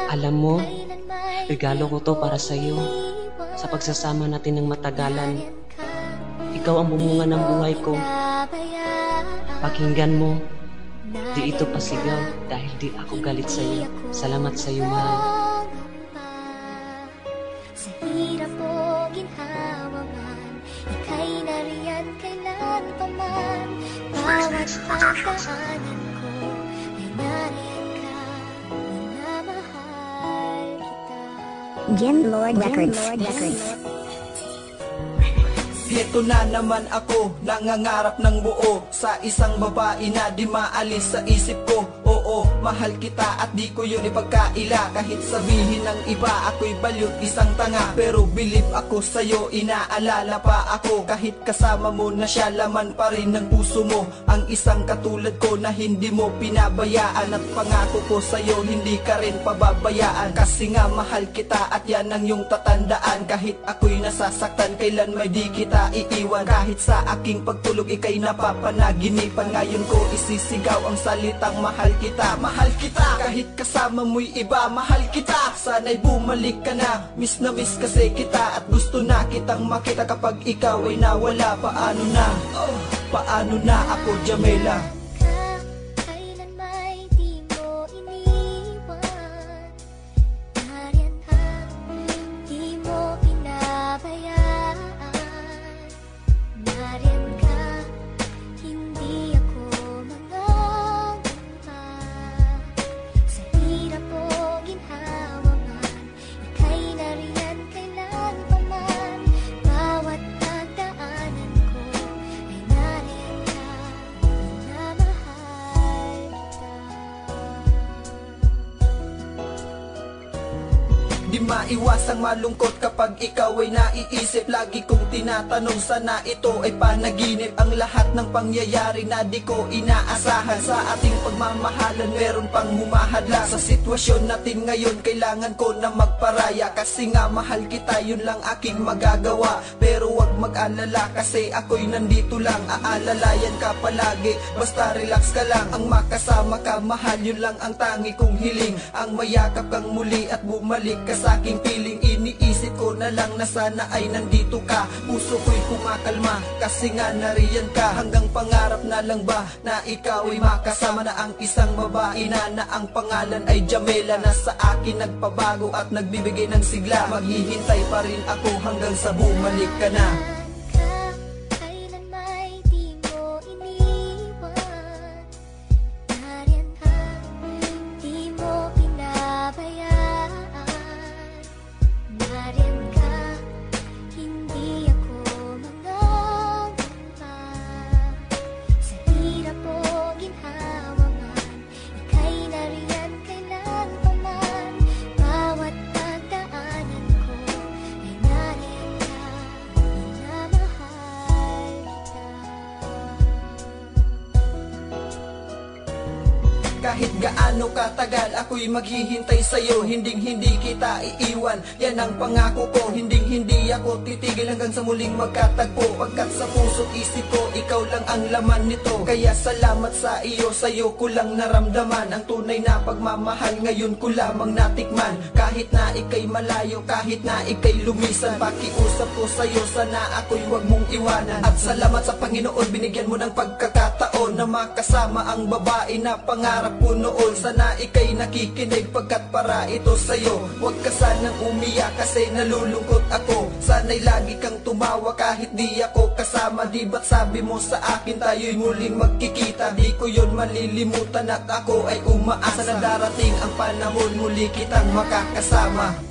Alam mo, regalo ko to para sa iyo. Sa pagsasama natin ng matagalan, ikaw ang bumunga ng buhay ko. Pakinggan mo, di ito pasigaw dahil di ako galit sa iyo. Salamat sa iyo, mahal. Sa hirap o ginhawangan, ika'y nariyan kailan pa man. Bawat pagdaanan ko ay nariyan ka, minamahal kita. Jim Lord Records. Heto na naman ako, nangangarap ng buo sa isang babae na di maalis sa isip ko. Oo, mahal kita at di ko yun ipagkaila. Kahit sabihin ng iba ako'y balyot, isang tanga, pero believe ako sa'yo, inaalala pa ako. Kahit kasama mo na siya, laman pa rin ng puso mo ang isang katulad ko na hindi mo pinabayaan. At pangako ko sa'yo, hindi ka rin pababayaan. Kasi nga mahal kita at yan ang iyong tatandaan. Kahit ako'y nasasaktan, kailan may di kita iiwan. Kahit sa aking pagtulog ika'y napapanaginipan. Ngayon ko isisigaw ang salitang mahal kita. Mahal kita, kahit kasama mo'y iba. Mahal kita, sana'y bumalik ka na. Miss na miss kasi kita at gusto na kitang makita. Kapag ikaw ay nawala, paano na? Paano na ako, Jamela? Kailan may di mo iniwan, nariyan ka, di mo pinabayaan. Nariyan ka, hindi ako mangangamba. Sa hirap o ginhawangan, ika'y nariyan kailan pa man. Bawat pagdaanan ko ay nariyan ka, minamahal kita. Di maiwasang malungkot kapag ikaw ay naiisip. Lagi kong tinatanong, sana ito ay panaginip. Ang lahat ng pangyayari na di ko inaasahan. Sa ating pagmamahalan meron pang humahadla. Sa sitwasyon natin ngayon kailangan ko na magparaya. Kasi nga mahal kita, yun lang aking magagawa. Pero wag mag-alala kasi ako'y nandito lang. Aalalayan ka palagi, basta relax ka lang. Ang makasama ka mahal, yun lang ang tangi kong hiling. Ang mayakap kang muli at bumalik ka sa aking piling. Iniisip ko na lang na sana ay nandito ka. Puso ko'y kumakalma kasi nga nariyan ka. Hanggang pangarap na lang ba na ikaw ay makasama na ang isang babae na ang pangalan ay Jamela. Na sa akin nagpabago at nagbibigay ng sigla. Maghihintay pa rin ako hanggang sa bumalik ka na. Kailan may di mo iniwan, nariyan ka, di mo pinabayaan. Nariyan ka, hindi ako mangangamba. Sa hirap o ginhawangan, ika'y nariyan kailan pa man. Bawat pagdaanan ko ay nariyan ka, minamahal kita. Kahit gaano katagal ako'y maghihintay sa'yo. Hinding-hindi kita iiwan, yan ang pangako ko. Hinding-hindi ako titigil hanggang sa muling magkatagpo. Pagkat sa puso't isip ko, ikaw lang ang laman nito. Kaya salamat sa iyo, sa'yo ko lang naramdaman ang tunay na pagmamahal. Ngayon ko lamang natikman. Kahit na ika'y malayo, kahit na ika'y lumisan, pakiusap ko sa'yo, sana ako'y wag mong iwanan. At salamat sa Panginoon, binigyan mo ng pagkakataon na makasama ang babae na pangarap ko noon. Sana ika'y nakikinig pagkat para ito sa'yo. Huwag ka sanang umiyak kasi nalulungkot ako. Sana'y lagi kang tumawa kahit di ako kasama. Di ba't sabi mo sa akin tayo'y muling magkikita? Di ko yun malilimutan at ako ay umaasa na darating ang panahon muli kitang makakasama.